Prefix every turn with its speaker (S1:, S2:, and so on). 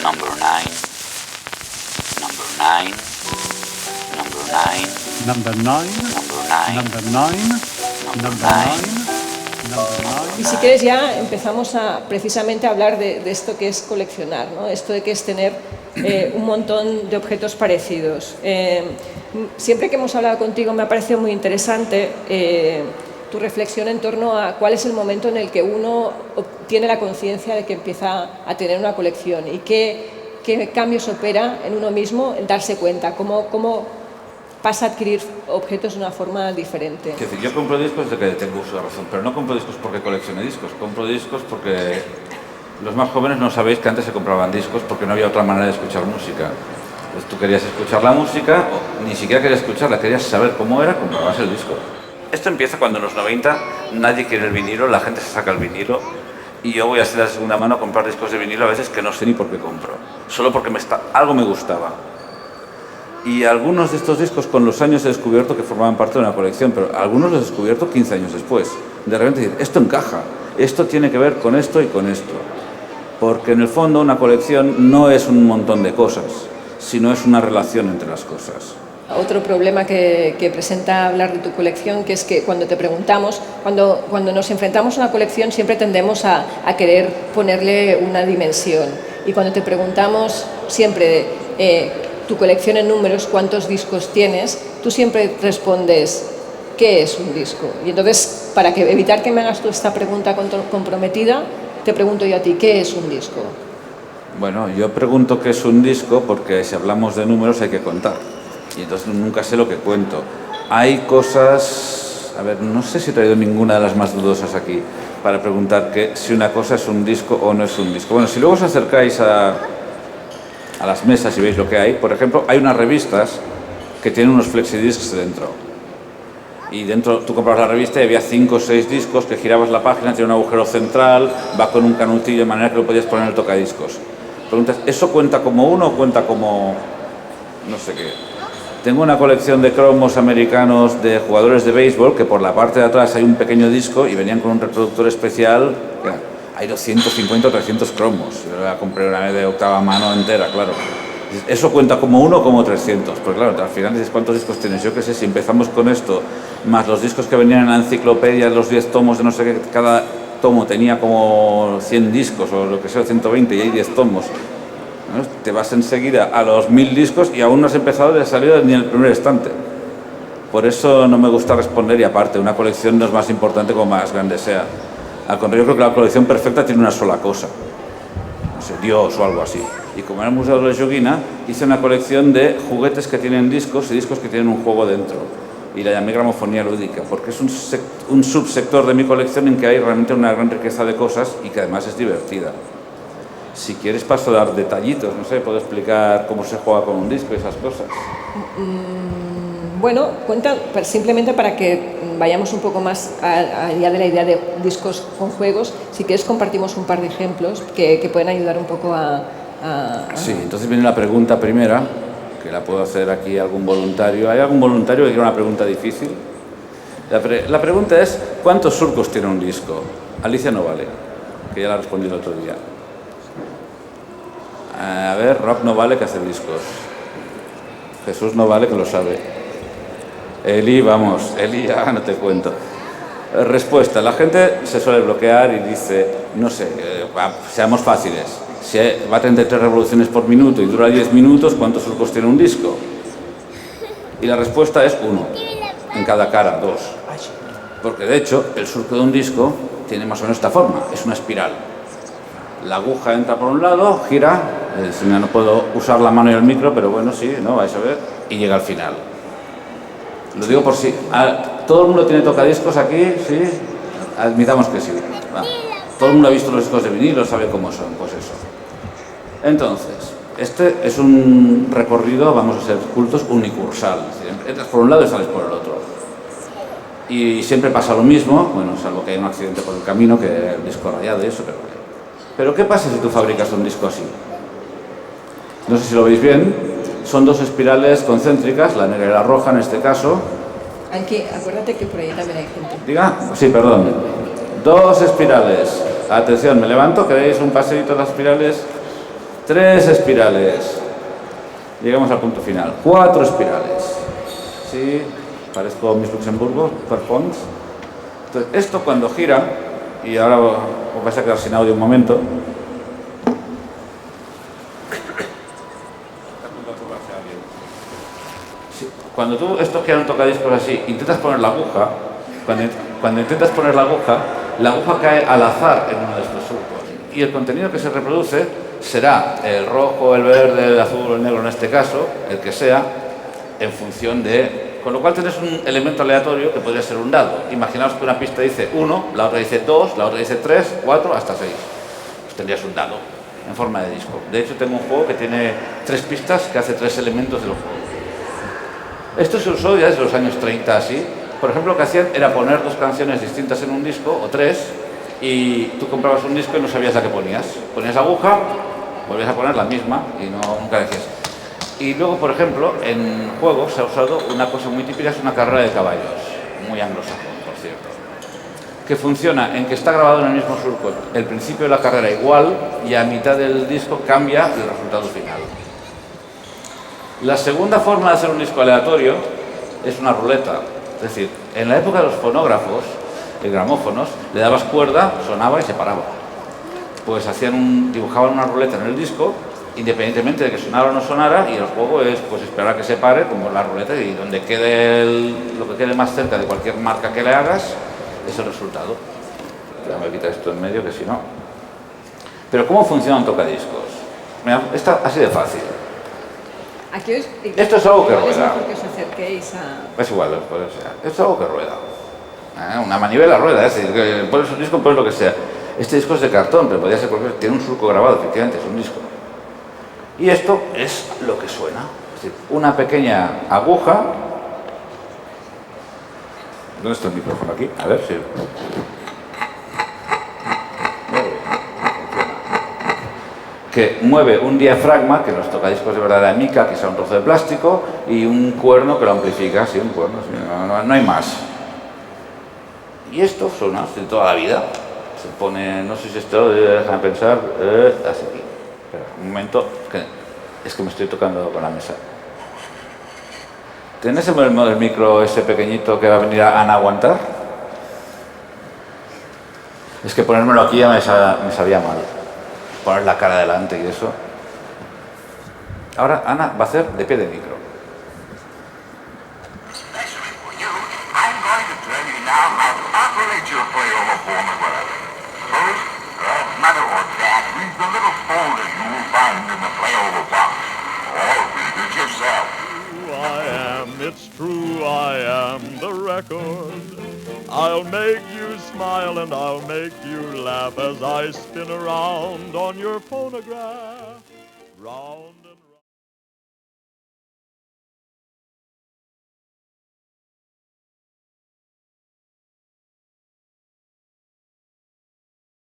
S1: Number 9. Number 9. Number 9.
S2: Number 9.
S1: Number 9.
S2: Number 9. Number 9.
S3: Y si quieres ya empezamos precisamente a hablar de esto que es coleccionar, ¿no? Esto de que es tener un montón de objetos parecidos. Siempre que hemos hablado contigo me ha parecido muy interesante tu reflexión en torno a cuál es el momento en el que uno tiene la conciencia de que empieza a tener una colección y qué cambios opera en uno mismo el darse cuenta, cómo pasa a adquirir objetos de una forma diferente.
S4: Es decir, yo compro discos de que tengo uso de razón, pero no compro discos porque coleccione discos, compro discos porque los más jóvenes no sabéis que antes se compraban discos porque no había otra manera de escuchar música. Entonces tú querías escuchar la música, o ni siquiera querías escucharla, querías saber cómo era, comprabas el disco. Esto empieza cuando en los 90 nadie quiere el vinilo, la gente se saca el vinilo y yo voy a hacer de segunda mano a comprar discos de vinilo a veces que no sé ni por qué compro, solo porque algo me gustaba. Y algunos de estos discos con los años he descubierto que formaban parte de una colección, pero algunos los he descubierto 15 años después. De repente decir, esto encaja, esto tiene que ver con esto y con esto. Porque en el fondo una colección no es un montón de cosas, sino es una relación entre las cosas.
S3: Otro problema que presenta hablar de tu colección, que es que cuando te preguntamos, cuando nos enfrentamos a una colección siempre tendemos a querer ponerle una dimensión. Y cuando te preguntamos siempre tu colección en números, cuántos discos tienes, tú siempre respondes, ¿qué es un disco? Y entonces, para evitar que me hagas tú esta pregunta comprometida, te pregunto yo a ti, ¿qué es un disco?
S4: Bueno, yo pregunto qué es un disco porque si hablamos de números hay que contar. Y entonces nunca sé lo que cuento. Hay cosas... A ver, no sé si he traído ninguna de las más dudosas aquí para preguntar si una cosa es un disco o no es un disco. Bueno, si luego os acercáis a las mesas y veis lo que hay, por ejemplo, hay unas revistas que tienen unos flexidiscs dentro. Y dentro tú comprabas la revista y había 5 o 6 discos que girabas la página, tiene un agujero central, va con un canutillo de manera que lo podías poner en el tocadiscos. Preguntas, ¿eso cuenta como uno o cuenta como no sé qué? Tengo una colección de cromos americanos de jugadores de béisbol que por la parte de atrás hay un pequeño disco y venían con un reproductor especial. Hay 250 o 300 cromos. Yo la compré una vez de octava mano entera, claro. ¿Eso cuenta como uno o como 300? Pues claro, al final dices, ¿cuántos discos tienes? Yo qué sé, si empezamos con esto, más los discos que venían en la enciclopedia, los 10 tomos de no sé qué, cada tomo tenía como 100 discos o lo que sea, 120 y hay 10 tomos. ¿No? Te vas enseguida a los 1000 discos y aún no has empezado de salir ni en el primer estante. Por eso no me gusta responder y aparte, una colección no es más importante como más grande sea. Al contrario, yo creo que la colección perfecta tiene una sola cosa, no sé, Dios o algo así. Y como era el Museo de la Joguina, hice una colección de juguetes que tienen discos y discos que tienen un juego dentro. Y la llamé gramofonía lúdica, porque es un subsector de mi colección en que hay realmente una gran riqueza de cosas y que además es divertida. Si quieres paso a dar detallitos, no sé, puedo explicar cómo se juega con un disco y esas cosas.
S3: Bueno, cuenta simplemente para que vayamos un poco más allá de la idea de discos con juegos. Si quieres compartimos un par de ejemplos que pueden ayudar un poco a...
S4: Sí, entonces viene la pregunta primera, que la puedo hacer aquí algún voluntario. ¿Hay algún voluntario que quiera una pregunta difícil? La pregunta es, ¿cuántos surcos tiene un disco? Alicia no vale, que ya la respondí el otro día. A ver, Rock no vale que hace discos. Jesús no vale que lo sabe. Eli, vamos, Eli ya no te cuento. Respuesta, la gente se suele bloquear y dice, no sé, seamos fáciles. Si va a 33 revoluciones por minuto y dura 10 minutos, ¿cuántos surcos tiene un disco? Y la respuesta es 1, en cada cara, 2. Porque de hecho, el surco de un disco tiene más o menos esta forma, es una espiral. La aguja entra por un lado, gira, no puedo usar la mano y el micro, pero bueno, sí, ¿no? Vais a ver, y llega al final. Lo digo por si... ¿Todo el mundo tiene tocadiscos aquí? ¿Sí? Admitamos que sí. Va. Todo el mundo ha visto los discos de vinilo, sabe cómo son, pues eso. Entonces, este es un recorrido, vamos a ser cultos, unicursal. Entras por un lado y sales por el otro. Y siempre pasa lo mismo, bueno, salvo que hay un accidente por el camino, que el disco rayado y eso, pero ¿qué pasa si tú fabricas un disco así? No sé si lo veis bien, son 2 espirales concéntricas, la negra y la roja en este caso.
S3: Aquí, acuérdate que por ahí también hay gente.
S4: ¿Diga? Sí, perdón. 2 espirales. Atención, me levanto, ¿queréis un paseíto de las espirales? 3 espirales. Llegamos al punto final. 4 espirales. Sí, parezco Miss Luxemburgo, Performance. Entonces, esto cuando gira, y ahora os vais a quedar sin audio un momento. Sí, cuando tú esto gira un tocadiscos así, intentas poner la aguja, cuando intentas poner la aguja cae al azar en uno de estos surcos. Y el contenido que se reproduce será el rojo, el verde, el azul, el negro en este caso, el que sea, en función de... Con lo cual tienes un elemento aleatorio que podría ser un dado. Imaginaos que una pista dice 1, la otra dice 2, la otra dice 3, 4, hasta 6. Pues tendrías un dado en forma de disco. De hecho, tengo un juego que tiene 3 pistas que hace 3 elementos del juego. Esto se usó ya desde los años 30 así. Por ejemplo, lo que hacían era poner 2 canciones distintas en un disco, o 3, y tú comprabas un disco y no sabías la que ponías. Ponías aguja, volvías a poner la misma y nunca decías. Y luego, por ejemplo, en juegos se ha usado una cosa muy típica, es una carrera de caballos, muy anglosajón, por cierto, que funciona en que está grabado en el mismo surco el principio de la carrera igual y a mitad del disco cambia el resultado final. La segunda forma de hacer un disco aleatorio es una ruleta. Es decir, en la época de los fonógrafos, de gramófonos, le dabas cuerda, sonaba y se paraba. Pues dibujaban una ruleta en el disco, independientemente de que sonara o no sonara, y el juego es pues esperar a que se pare, como la ruleta, y donde quede lo que quede más cerca de cualquier marca que le hagas, es el resultado. Ya me voy a quitar esto en medio, que si no... Pero ¿cómo funciona un tocadiscos? Mira, está así de fácil.
S3: Aquí
S4: Esto es algo que rueda.
S3: Es mejor que os acerquéis a...
S4: Es igual, esto es algo que rueda. Una manivela rueda, es decir, que pones un disco, pones lo que sea. Este disco es de cartón, pero podría ser porque tiene un surco grabado, efectivamente, es un disco. Y esto es lo que suena. Es decir, una pequeña aguja. ¿Dónde está el micrófono aquí? A ver si... que mueve un diafragma, que nos toca discos de verdadera mica, que sea un trozo de plástico, y un cuerno que lo amplifica, sí, un cuerno, sí, no hay más. Y esto suena de toda la vida. Se pone, no sé si esto, déjame pensar, así. Espera, un momento, es que me estoy tocando con la mesa. ¿Tenés el micro ese pequeñito que va a venir a Ana aguantar? Es que ponérmelo aquí ya me sabía mal. Poner la cara delante y eso. Ahora Ana va a hacer de pie de micro.
S5: It's true, I am the record. I'll make you smile and I'll make you laugh as I spin around on your phonograph. Round